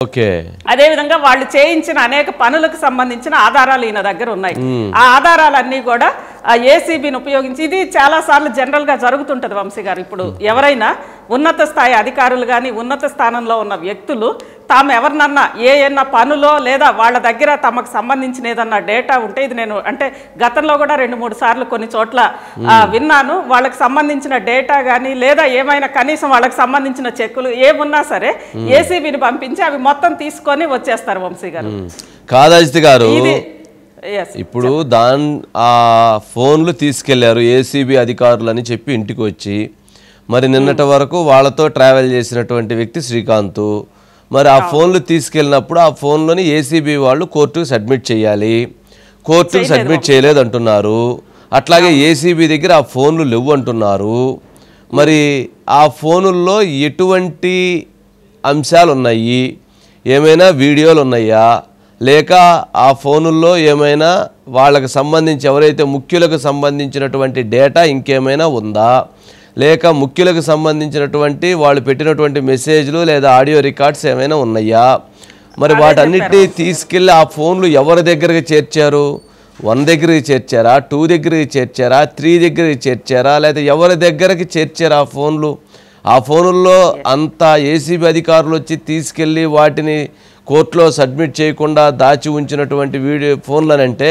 Okay. అదే విధంగా వాళ్ళు చేయించిన అనేక పనులకు సంబంధించిన ఆధారాలు ఈయన దగ్గర ఉన్నాయి. ఆ ఆధారాలన్నీ కూడా ఏసీబీని ఉపయోగించి, ఇది చాలా సార్లు జనరల్ గా జరుగుతుంటది వంశీ గారు. ఇప్పుడు ఎవరైనా ఉన్నత స్థాయి అధికారులు కానీ ఉన్నత స్థానంలో ఉన్న వ్యక్తులు తాము ఎవరినన్నా ఏదన్నా పనులో లేదా వాళ్ళ దగ్గర తమకు సంబంధించిన ఏదన్నా డేటా ఉంటే, ఇది నేను అంటే గతంలో కూడా 2-3 సార్లు కొన్ని చోట్ల విన్నాను, వాళ్ళకి సంబంధించిన డేటా కానీ లేదా ఏమైనా కనీసం వాళ్ళకి సంబంధించిన చెక్కులు ఏమున్నా సరే ఏసీబీని పంపించి అవి మొత్తం తీసుకొని వచ్చేస్తారు వంశీ గారు. కాదాజిత్ గారు, ఇప్పుడు ఆ ఫోన్లు తీసుకెళ్లారు ఏసీబీ అధికారులు అని చెప్పి ఇంటికి వచ్చి, మరి నిన్నటి వరకు వాళ్ళతో ట్రావెల్ చేసినటువంటి వ్యక్తి శ్రీకాంత్, మరి ఆ ఫోన్లు తీసుకెళ్ళినప్పుడు ఆ ఫోన్లోని ఏసీబీ వాళ్ళు కోర్టుకు సబ్మిట్ చేయాలి, కోర్టుకు సబ్మిట్ చేయలేదు అంటున్నారు. అట్లాగే ఏసీబీ దగ్గర ఆ ఫోన్లు లేవు అంటున్నారు. మరి ఆ ఫోనుల్లో ఎటువంటి అంశాలు ఉన్నాయి, ఏమైనా వీడియోలు ఉన్నాయా, లేక ఆ ఫోనుల్లో ఏమైనా వాళ్ళకి సంబంధించి ఎవరైతే ముఖ్యులకు సంబంధించినటువంటి డేటా ఇంకేమైనా ఉందా, లేక ముఖ్యులకు సంబంధించినటువంటి వాళ్ళు పెట్టినటువంటి మెసేజ్లు లేదా ఆడియో రికార్డ్స్ ఏమైనా ఉన్నాయా, మరి వాటన్నిటినీ తీసుకెళ్ళి ఆ ఫోన్లు ఎవరి దగ్గరికి చేర్చారు? 1 దగ్గరికి చేర్చారా, 2 దగ్గరికి చేర్చారా, 3 దగ్గరికి చేర్చారా, లేదా ఎవరి దగ్గరికి చేర్చారా ఆ ఫోన్లు? ఆ ఫోనుల్లో అంతా ఏసీబీ అధికారులు వచ్చి తీసుకెళ్ళి వాటిని కోర్టులో సబ్మిట్ చేయకుండా దాచి ఉంచినటువంటి ఫోన్లనంటే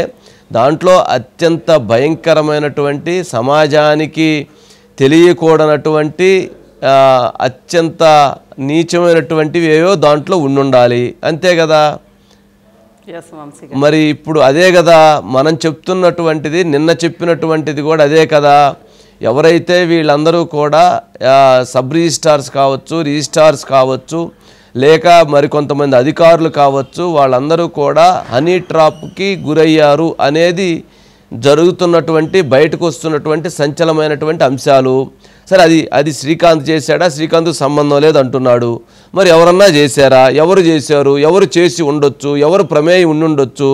దాంట్లో అత్యంత భయంకరమైనటువంటి, సమాజానికి తెలియకూడనటువంటి, అత్యంత నీచమైనటువంటివి ఏవో దాంట్లో ఉండాలి, అంతే కదా. మరి ఇప్పుడు అదే కదా మనం చెప్తున్నటువంటిది, నిన్న చెప్పినటువంటిది కూడా అదే కదా. ఎవరైతే వీళ్ళందరూ కూడా సబ్ రిజిస్ట్రార్స్ కావచ్చు, రిజిస్ట్రార్స్ కావచ్చు, లేక మరికొంతమంది అధికారులు కావచ్చు, వాళ్ళందరూ కూడా హనీ ట్రాప్కి గురయ్యారు అనేది జరుగుతున్నటువంటి, బయటకు వస్తున్నటువంటి సంచలనమైనటువంటి అంశాలు. సరే, అది శ్రీకాంత్ చేశాడా, శ్రీకాంత్కు సంబంధం లేదు అంటున్నాడు. మరి ఎవరన్నా చేశారా, ఎవరు చేశారు, ఎవరు చేసి ఉండొచ్చు, ఎవరు ప్రమేయం ఉండుండొచ్చు,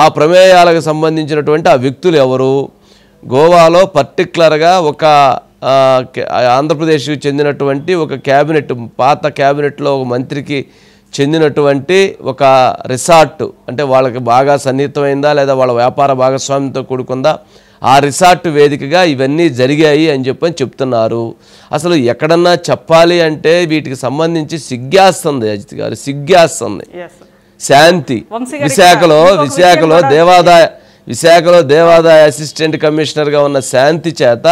ఆ ప్రమేయాలకు సంబంధించినటువంటి ఆ వ్యక్తులు ఎవరు? గోవాలో పర్టిక్యులర్గా ఒక ఆంధ్రప్రదేశ్కి చెందినటువంటి ఒక క్యాబినెట్, పాత క్యాబినెట్లో ఒక మంత్రికి చెందినటువంటి ఒక రిసార్ట్, అంటే వాళ్ళకి బాగా సన్నిహితమైందా లేదా వాళ్ళ వ్యాపార భాగస్వామ్యంతో కూడుకుందా, ఆ రిసార్ట్ వేదికగా ఇవన్నీ జరిగాయి అని చెప్తున్నారు. అసలు ఎక్కడన్నా చెప్పాలి అంటే వీటికి సంబంధించి సిగ్గేస్తుంది అజిత్ గారు, సిగ్గేస్తుంది. శాంతి విశాఖలో దేవాదాయ అసిస్టెంట్ కమిషనర్గా ఉన్న శాంతి చేత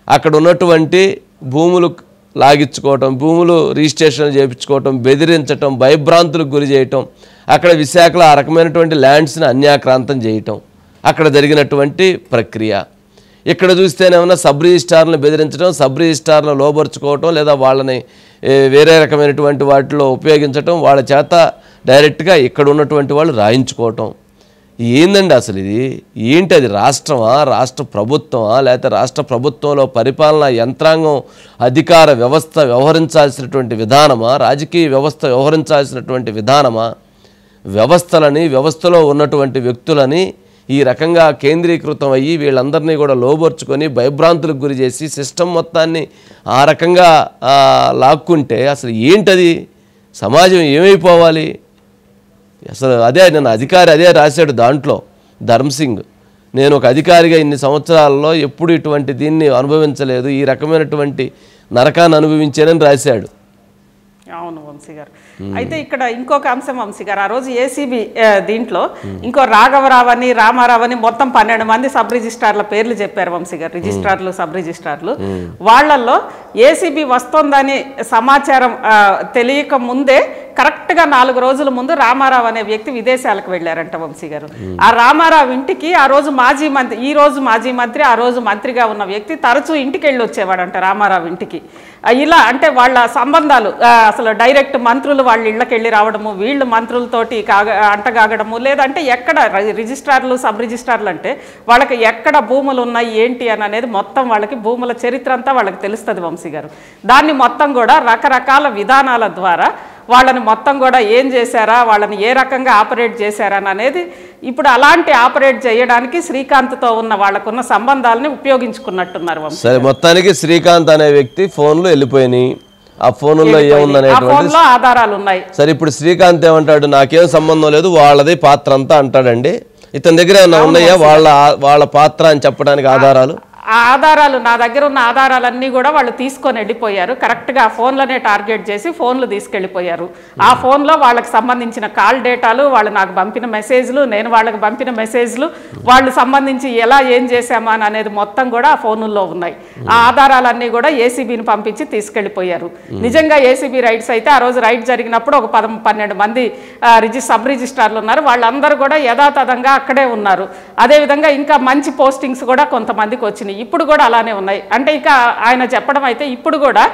అక్కడ ఉన్నటువంటి భూములు లాగించుకోవటం, భూములు రిజిస్ట్రేషన్ చేయించుకోవటం, బెదిరించటం, భయభ్రాంతులకు గురి చేయటం, అక్కడ విశాఖలో ఆ రకమైనటువంటి ల్యాండ్స్ని అన్యాక్రాంతం చేయటం అక్కడ జరిగినటువంటి ప్రక్రియ. ఇక్కడ చూస్తేనేమన్నా సబ్ రిజిస్ట్రార్లను బెదిరించడం, సబ్ రిజిస్ట్రార్లను లోబర్చుకోవటం, లేదా వాళ్ళని వేరే రకమైనటువంటి వాటిలో ఉపయోగించటం, వాళ్ళ చేత డైరెక్ట్గా ఇక్కడ ఉన్నటువంటి వాళ్ళు రాయించుకోవటం. ఏందండి అసలు ఇది? ఏంటి అది? రాష్ట్రమా, రాష్ట్ర ప్రభుత్వమా, లేకపోతే రాష్ట్ర ప్రభుత్వంలో పరిపాలనా యంత్రాంగం, అధికార వ్యవస్థ వ్యవహరించాల్సినటువంటి విధానమా, రాజకీయ వ్యవస్థ వ్యవహరించాల్సినటువంటి విధానమా? వ్యవస్థలని, వ్యవస్థలో ఉన్నటువంటి వ్యక్తులని ఈ రకంగా కేంద్రీకృతం అయ్యి వీళ్ళందరినీ కూడా లోబర్చుకొని భయభ్రాంతులకు గురి చేసి సిస్టమ్ మొత్తాన్ని ఆ రకంగా లాక్కుంటే అసలు ఏంటది? సమాజం ఏమైపోవాలి అసలు? అదే నేను అధికారి అదే రాశాడు దాంట్లో, ధర్మసింగ్, నేను ఒక అధికారిగా ఇన్ని సంవత్సరాల్లో ఎప్పుడు ఇటువంటి దీన్ని అనుభవించలేదు, ఈ రకమైనటువంటి నరకాన్ని అనుభవించానని రాశాడు. అవును వంశీ గారు. అయితే ఇక్కడ ఇంకొక అంశం వంశీ గారు, ఆ రోజు ఏసీబీ దీంట్లో ఇంకో రాఘవరావు అని, రామారావు అని మొత్తం 12 మంది సబ్ రిజిస్ట్రార్ల పేర్లు చెప్పారు వంశీ గారు, రిజిస్ట్రార్లు, సబ్ రిజిస్ట్రార్లు. వాళ్ళల్లో ఏసీబీ వస్తోందని సమాచారం తెలియక ముందే కరెక్ట్గా 4 రోజుల ముందు రామారావు అనే వ్యక్తి విదేశాలకు వెళ్ళారంట వంశీ గారు. ఆ రామారావు ఇంటికి ఆ రోజు మాజీ మంత్రి, ఈ రోజు మాజీ మంత్రి, ఆ రోజు మంత్రిగా ఉన్న వ్యక్తి తరచూ ఇంటికి వెళ్ళి వచ్చేవాడంట రామారావు ఇంటికి. ఇలా అంటే వాళ్ళ సంబంధాలు అసలు డైరెక్ట్ మంత్రులు వాళ్ళ ఇళ్ళకి వెళ్ళి రావడము, వీళ్ళు మంత్రులతోటి అంటగాగడము, లేదంటే ఎక్కడ రిజిస్ట్రార్లు, సబ్ రిజిస్ట్రార్లు అంటే వాళ్ళకి ఎక్కడ భూములు ఉన్నాయి ఏంటి అని అనేది మొత్తం వాళ్ళకి భూముల చరిత్ర అంతా వాళ్ళకి తెలుస్తుంది వంశీ గారు. దాన్ని మొత్తం కూడా రకరకాల విధానాల ద్వారా వాళ్ళని మొత్తం కూడా ఏం చేశారా, వాళ్ళని ఏ రకంగా ఆపరేట్ చేశారని అనేది ఇప్పుడు అలాంటి ఆపరేట్ చేయడానికి శ్రీకాంత్తో ఉన్న వాళ్ళకున్న సంబంధాలని ఉపయోగించుకున్నట్టున్నారు. సరే, మొత్తానికి శ్రీకాంత్ అనే వ్యక్తి ఫోన్లు వెళ్ళిపోయినాయి, ఆ ఫోన్లో ఏముందనేటువంటి ఆధారాలు ఉన్నాయి. సరే ఇప్పుడు శ్రీకాంత్ ఏమంటాడు, నాకేం సంబంధం లేదు, వాళ్ళది పాత్ర అంతా అంటాడండి. ఇతని దగ్గర ఏమన్నా ఉన్నాయా వాళ్ళ పాత్ర అని చెప్పడానికి ఆధారాలు? ఆ ఆధారాలు నా దగ్గర ఉన్న ఆధారాలన్నీ కూడా వాళ్ళు తీసుకొని వెళ్ళిపోయారు. కరెక్ట్గా ఆ ఫోన్లనే టార్గెట్ చేసి ఫోన్లు తీసుకెళ్ళిపోయారు. ఆ ఫోన్లో వాళ్ళకి సంబంధించిన కాల్ డేటాలు, వాళ్ళు నాకు పంపిన మెసేజ్లు, నేను వాళ్ళకి పంపిన మెసేజ్లు, వాళ్ళు సంబంధించి ఎలా ఏం చేశామా అనేది మొత్తం కూడా ఆ ఫోనుల్లో ఉన్నాయి. ఆ ఆధారాలన్నీ కూడా ఏసీబీని పంపించి తీసుకెళ్ళిపోయారు. నిజంగా ఏసీబీ రైడ్స్ అయితే ఆ రోజు రైడ్ జరిగినప్పుడు ఒక 12 మంది సబ్ రిజిస్ట్రార్లు ఉన్నారు. వాళ్ళందరూ కూడా యథాతథంగా అక్కడే ఉన్నారు. అదేవిధంగా ఇంకా మంచి పోస్టింగ్స్ కూడా కొంతమందికి వచ్చినాయి. ఇప్పుడు కూడా అలానే ఉన్నాయి. అంటే ఇక ఆయన చెప్పడం అయితే ఇప్పుడు కూడా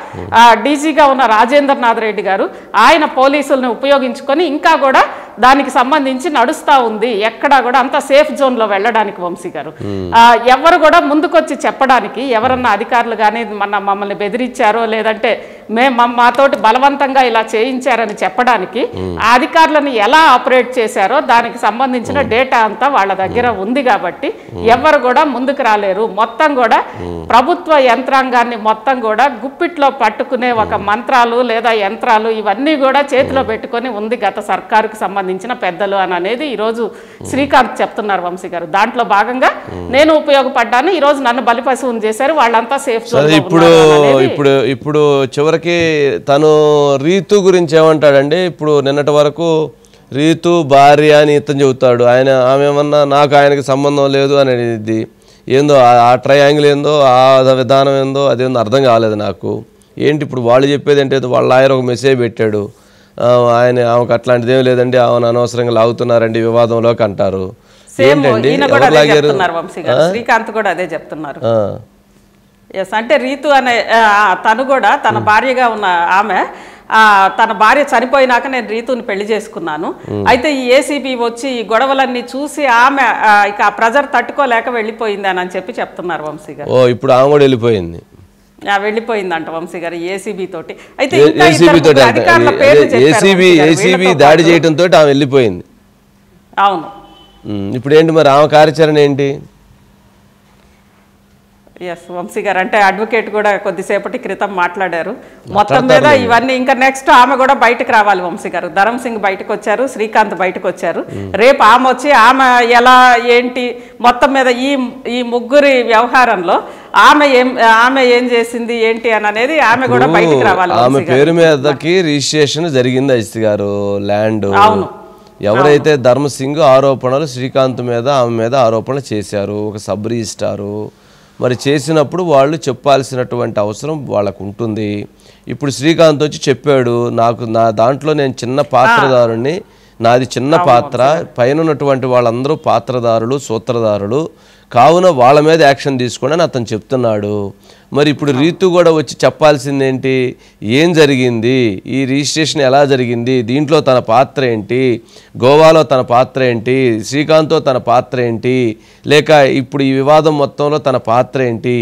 డీజీగా ఉన్న రాజేంద్రనాథ్ రెడ్డి గారు ఆయన పోలీసులను ఉపయోగించుకొని ఇంకా కూడా దానికి సంబంధించి నడుస్తూ ఉంది. ఎక్కడా కూడా అంత సేఫ్ జోన్లో వెళ్ళడానికి వంశీ గారు ఎవరు కూడా ముందుకొచ్చి చెప్పడానికి, ఎవరన్నా అధికారులు కానీ మమ్మల్ని బెదిరించారో లేదంటే మాతోటి బలవంతంగా ఇలా చేయించారని చెప్పడానికి ఆ అధికారులను ఎలా ఆపరేట్ చేశారో దానికి సంబంధించిన డేటా అంతా వాళ్ళ దగ్గర ఉంది. కాబట్టి ఎవరు కూడా ముందుకు రాలేరు. మొత్తం కూడా ప్రభుత్వ యంత్రాంగాన్ని మొత్తం కూడా గుప్పిట్లో పట్టుకునే ఒక మంత్రాలు లేదా యంత్రాలు ఇవన్నీ కూడా చేతిలో పెట్టుకొని ఉంది గత సర్కారుకు సంబంధించిన పెద్దలు అని అనేది ఈరోజు శ్రీకాంత్ చెప్తున్నారు వంశీ గారు. దాంట్లో భాగంగా నేను ఉపయోగపడ్డాను, ఈరోజు నన్ను బలిపశువుని చేశారు, వాళ్ళంతా సేఫ్. ఇప్పుడు చివరికి తను రీతు గురించి ఏమంటాడండి? ఇప్పుడు నిన్నటి వరకు రీతు భార్య అని ఇతను చెబుతాడు, ఆమె ఏమన్నా నాకు ఆయనకి సంబంధం లేదు అనేది ఏందో, ఆ ట్రయాంగిల్ ఏందో, ఆ విధానం ఏందో అదేందో అర్థం కాలేదు నాకు. ఏంటి ఇప్పుడు వాళ్ళు చెప్పేది ఏంటంటే వాళ్ళ లాయర్ ఒక మెసేజ్ పెట్టాడు, ఆమెకు అట్లాంటిది ఏం లేదండి, ఆమెను అనవసరంగా లాగుతున్నారండి వివాదంలోకి అంటారు. ఏంటండి శ్రీకాంత్ కూడా అదే చెప్తున్నారు. ఎస్, అంటే రీతు అనే తను కూడా తన భార్యగా ఉన్న ఆమె తన భార్య చనిపోయినాక నేను రీతుని పెళ్లి చేసుకున్నాను. అయితే ఈ ఏసీబీ వచ్చి ఈ గొడవలన్నీ చూసి ఆమె ఇక ఆ ప్రెజర్ తట్టుకోలేక వెళ్ళిపోయింది అని చెప్పి చెప్తున్నారు వంశీ గారు. ఇప్పుడు ఆమె కూడా వెళ్ళిపోయింది, వెళ్ళిపోయిందంట వంశీ గారు ఏసీబీ తోటి. అయితే ఏసీబీ దాడి చేయడంతో ఆమె వెళ్ళిపోయింది. అవును, ఇప్పుడు ఏంటి మరి ఆమె కార్యాచరణ ఏంటి? ఎస్ వంశీ గారు, అంటే అడ్వకేట్ కూడా కొద్దిసేపటి క్రితం మాట్లాడారు. మొత్తం మీద ఇవన్నీ ఇంకా నెక్స్ట్ ఆమె కూడా బయటకు రావాలి వంశీ గారు. ధరమ్ సింగ్ బయటకు వచ్చారు, శ్రీకాంత్ బయటకు వచ్చారు. రేపు ఆమె వచ్చి ఆమె ఎలా ఏంటి మొత్తం మీద ఈ ముగ్గురి వ్యవహారంలో ఆమె ఏం చేసింది ఏంటి అని అనేది ఆమె కూడా బయటకు రావాలి. ఆమె పేరు మీదకి రిజిస్ట్రేషన్ జరిగింది అజిత్ గారు, ల్యాండ్. ఎవరైతే ధర్మ సింగ్ ఆరోపణలు శ్రీకాంత్ మీద ఆమె మీద ఆరోపణలు చేశారు, ఒక సబ్ రిజిస్ట్రారు, మరి చేసినప్పుడు వాళ్ళు చెప్పాల్సినటువంటి అవసరం వాళ్ళకు ఉంటుంది. ఇప్పుడు శ్రీకాంత్ వచ్చి చెప్పాడు, నా దాంట్లో నేను చిన్న పాత్రదారుని, నాది చిన్న పాత్ర, పైన ఉన్నటువంటి వాళ్ళందరూ పాత్రదారులు, సూత్రధారులు, కావున వాళ్ళ మీద యాక్షన్ తీసుకోండి అని అతను చెప్తున్నాడు. మరి ఇప్పుడు రీతు కూడా వచ్చి చెప్పాల్సిందేంటి, ఏం జరిగింది, ఈ రిజిస్ట్రేషన్ ఎలా జరిగింది, దీంట్లో తన పాత్ర ఏంటి, గోవాలో తన పాత్ర ఏంటి, శ్రీకాంత్తో తన పాత్ర ఏంటి, లేక ఇప్పుడు ఈ వివాదం మొత్తంలో తన పాత్ర ఏంటి,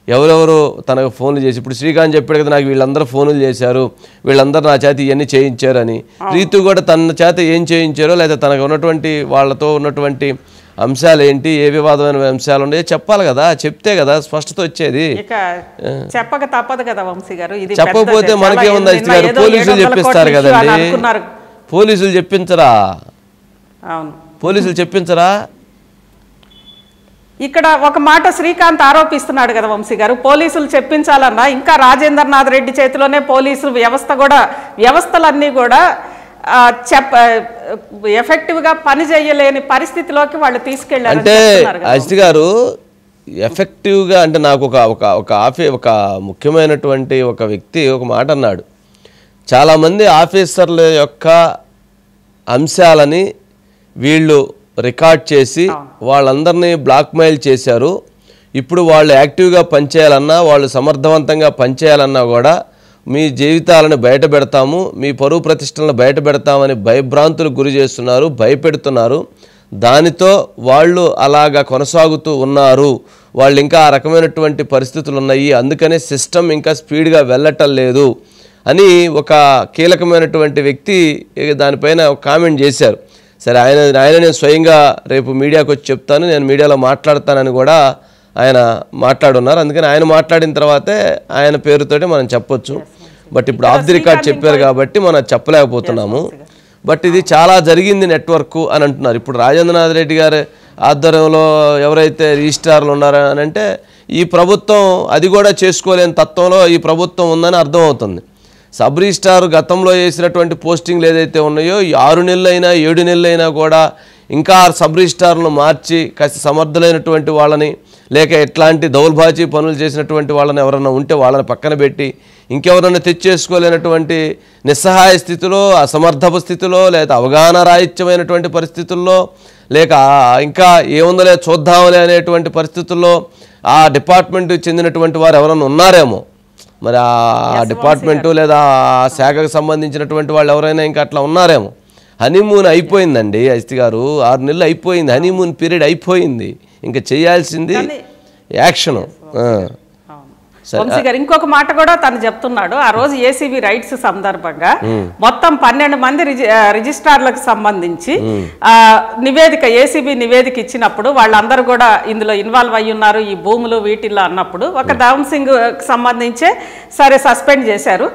ఎవరెవరు తనకు ఫోన్లు చేసి, ఇప్పుడు శ్రీకాంత్ చెప్పాడు కదా నాకు వీళ్ళందరూ ఫోన్లు చేశారు, వీళ్ళందరూ నా చేత ఇవన్నీ చేయించారని. రీతు కూడా తన చేత ఏం చేయించారో లేదా తనకు ఉన్నటువంటి వాళ్ళతో ఉన్నటువంటి అంశాలు ఏంటి, ఏ వివాదమైన అంశాలు ఉన్నాయో చెప్పాలి కదా, చెప్తే కదా స్పష్టత వచ్చేది. చెప్పక తప్పదు కదా వంశీ గారు. చెప్పకపోతే మనకేముంది అజిత్ గారు, పోలీసులు చెప్పిస్తారు కదండి. పోలీసులు చెప్పించరా? అవును, పోలీసులు చెప్పించరా? ఇక్కడ ఒక మాట శ్రీకాంత్ ఆరోపిస్తున్నాడు కదా వంశీ గారు, పోలీసులు చెప్పించాలన్నా ఇంకా రాజేంద్రనాథ్ రెడ్డి చేతిలోనే పోలీసులు వ్యవస్థలన్నీ కూడా ఎఫెక్టివ్గా పని చేయలేని పరిస్థితిలోకి వాళ్ళు తీసుకెళ్ళారు. అంటే అజిత్ గారు ఎఫెక్టివ్గా అంటే నాకు ఒక ముఖ్యమైనటువంటి ఒక వ్యక్తి ఒక మాట అన్నాడు, చాలామంది ఆఫీసర్ల యొక్క అంశాలని వీళ్ళు రికార్డ్ చేసి వాళ్ళందరినీ బ్లాక్మెయిల్ చేశారు. ఇప్పుడు వాళ్ళు యాక్టివ్గా పనిచేయాలన్నా, వాళ్ళు సమర్థవంతంగా పనిచేయాలన్నా కూడా మీ జీవితాలను బయట పెడతాము, మీ పరువు ప్రతిష్టలను బయట పెడతామని భయభ్రాంతులకు గురి చేస్తున్నారు, భయపెడుతున్నారు. దానితో వాళ్ళు అలాగా కొనసాగుతూ ఉన్నారు. వాళ్ళు ఇంకా ఆ రకమైనటువంటి పరిస్థితులు ఉన్నాయి, అందుకనే సిస్టమ్ ఇంకా స్పీడ్గా వెళ్ళటం లేదు అని ఒక కీలకమైనటువంటి వ్యక్తి దానిపైన ఒక కామెంట్ చేశారు. సరే, ఆయన నేను స్వయంగా రేపు మీడియాకు వచ్చి చెప్తాను, నేను మీడియాలో మాట్లాడతానని కూడా ఆయన మాట్లాడున్నారు. అందుకని ఆయన మాట్లాడిన తర్వాతే ఆయన పేరుతోటి మనం చెప్పొచ్చు. బట్ ఇప్పుడు ఆఫ్ ది రికార్డ్ చెప్పారు కాబట్టి మనం చెప్పలేకపోతున్నాము. బట్ ఇది చాలా జరిగింది నెట్వర్క్ అని అంటున్నారు. ఇప్పుడు రాజేంద్రనాథ్ రెడ్డి గారి ఆధ్వర్యంలో ఎవరైతే రిజిస్ట్రార్లు ఉన్నారో అని అంటే ఈ ప్రభుత్వం అది కూడా చేసుకోలేని తత్వంలో ఈ ప్రభుత్వం ఉందని అర్థమవుతుంది. సబ్ రిజిస్ట్రార్ గతంలో వేసినటువంటి పోస్టింగ్లు ఏదైతే ఉన్నాయో 6 నెలలైనా 7 నెలలైనా కూడా ఇంకా సబ్ రిజిస్ట్రార్లను మార్చి కాస్త సమర్థులైనటువంటి వాళ్ళని లేక ఎట్లాంటి దౌర్భాగ్య పనులు చేసినటువంటి వాళ్ళని ఎవరైనా ఉంటే వాళ్ళని పక్కన పెట్టి ఇంకెవరైనా తెచ్చేసుకోలేనటువంటి నిస్సహాయ స్థితిలో, అసమర్థపు స్థితిలో, లేదా అవగాహన రాహిత్యమైనటువంటి పరిస్థితుల్లో, లేక ఇంకా ఏముందలే చూద్దాంలే అనేటువంటి పరిస్థితుల్లో ఆ డిపార్ట్మెంట్కి చెందినటువంటి వారు ఎవరైనా ఉన్నారేమో. మరి ఆ డిపార్ట్మెంటు లేదా ఆ శాఖకు సంబంధించినటువంటి వాళ్ళు ఎవరైనా ఇంకా అట్లా ఉన్నారేమో. హనీమూన్ అయిపోయిందండి అజిత్ గారు, 6 నెలలు అయిపోయింది, హనీమూన్ పీరియడ్ అయిపోయింది. ఇంకా చేయాల్సింది యాక్షను. వంశీ గారు ఇంకొక మాట కూడా తను చెప్తున్నాడు. ఆ రోజు ఏసీబీ రైట్స్ సందర్భంగా మొత్తం 12 మంది రిజిస్ట్రార్లకు సంబంధించి నివేదిక, ఏసీబీ నివేదిక ఇచ్చినప్పుడు వాళ్ళందరూ కూడా ఇందులో ఇన్వాల్వ్ అయ్యి ఉన్నారు ఈ భూములు వీటిల్లో అన్నప్పుడు ఒక ధవన్ సింగ్ సంబంధించే సరే సస్పెండ్ చేశారు.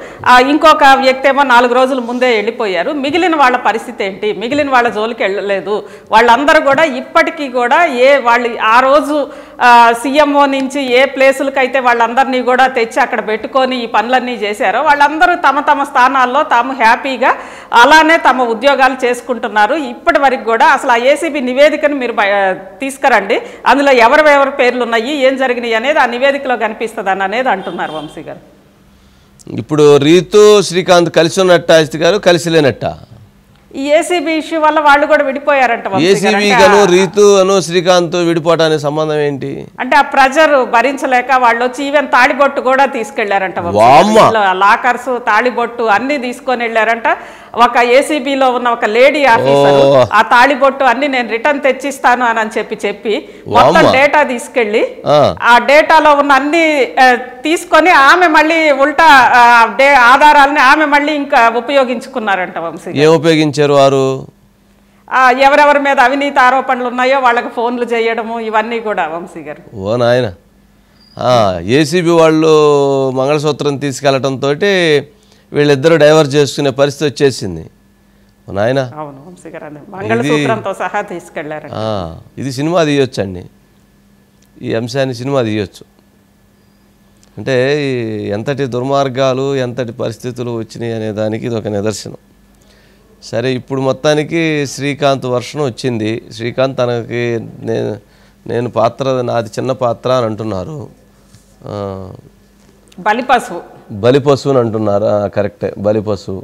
ఇంకొక వ్యక్తి ఏమో 4 రోజుల ముందే వెళ్ళిపోయారు. మిగిలిన వాళ్ళ పరిస్థితి ఏంటి? మిగిలిన వాళ్ళ జోలికి వెళ్ళలేదు. వాళ్ళందరూ కూడా ఇప్పటికీ కూడా వాళ్ళు ఆ రోజు సీఎంఓ నుంచి ఏ ప్లేసులకైతే వాళ్ళందరినీ కూడా తెచ్చి అక్కడ పెట్టుకొని ఈ పనులన్నీ చేశారో వాళ్ళందరూ తమ తమ స్థానాల్లో తాము హ్యాపీగా అలానే తమ ఉద్యోగాలు చేసుకుంటున్నారు. ఇప్పటి వరకు కూడా అసలు ఆ ఏసీబీ నివేదికను మీరు తీసుకురండి, అందులో ఎవరెవరి పేర్లు ఉన్నాయి, ఏం జరిగినాయి అనేది ఆ నివేదికలో కనిపిస్తుంది అనేది అంటున్నారు వంశీ గారు. ఇప్పుడు రీతు శ్రీకాంత్ కలిసి ఉన్నట్ట అజిత్ గారు, కలిసి లేనట్ట? ఈ ఏసీబీ ఇష్యూ వల్ల వాళ్ళు కూడా విడిపోయారంట. ఏసీబీ గాను రీతు అను శ్రీకాంత్ విడిపోవడానికి సంబంధం ఏంటి అంటే ఆ ప్రెజర్ భరించలేక వాళ్ళు వచ్చి ఈవెన్ తాళిబొట్టు కూడా తీసుకెళ్లారంట. లాకర్స్, తాళిబొట్టు అన్ని తీసుకొని వెళ్ళారంట. ఒక ఏసీబీలో ఉన్న ఒక లేడీ ఆఫీసర్ ఆ తాళిబొట్టు అన్ని నేను రిటర్న్ తెచ్చిస్తాను అని చెప్పి మొత్తం డేటా తీసుకెళ్లి ఆ డేటాలో ఉన్న అన్ని తీసుకొని ఆమె మళ్ళీ ఉల్టా ఆధారాలని ఆమె మళ్ళీ ఇంకా ఉపయోగించుకున్నారంట. వంశీ ఉపయోగించారు వారు ఎవరెవరి మీద అవినీతి ఆరోపణలు ఉన్నాయో వాళ్ళకి ఫోన్లు చేయడము ఇవన్నీ కూడా వంశీ గారు. ఓ నాయన, ఏసీబీ వాళ్ళు మంగళసూత్రం తీసుకెళ్లడంతో వీళ్ళిద్దరూ డైవర్ట్ చేసుకునే పరిస్థితి వచ్చేసింది నాయన. అవును వంశీ గారు, మంగళసూత్రంతో సహా తీసుకెళ్లారు. ఇది సినిమా తీయొచ్చు అండి, ఈ అంశాన్ని సినిమా తీయొచ్చు. అంటే ఎంతటి దుర్మార్గాలు, ఎంతటి పరిస్థితులు వచ్చినాయి అనే దానికి ఇది ఒక నిదర్శనం. సరే, ఇప్పుడు మొత్తానికి శ్రీకాంత్ వర్షం వచ్చింది. శ్రీకాంత్ తనకి నేను పాత్ర, నాది చిన్న పాత్ర అని అంటున్నారు. బలిపశువు అని అంటున్నారు. కరెక్టే, బలిపశువు.